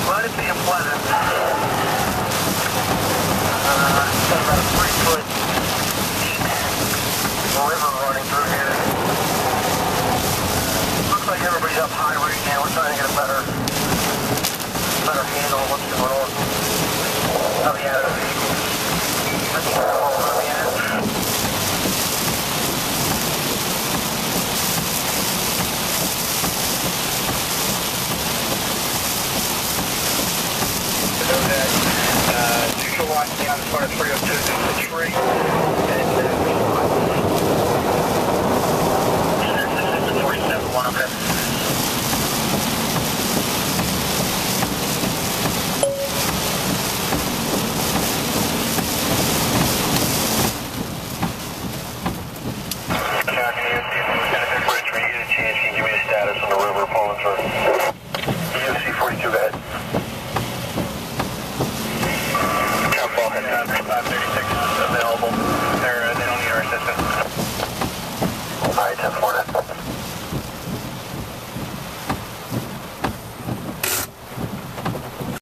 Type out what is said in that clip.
Let it be a pleasant. Got about a 3-foot deep river running through here. Looks like everybody's up high right now. We're trying to get a better handle on what's going on. How the attitude. That's all where we at. Know that 2 kilowatt down in front of 302 is a tree.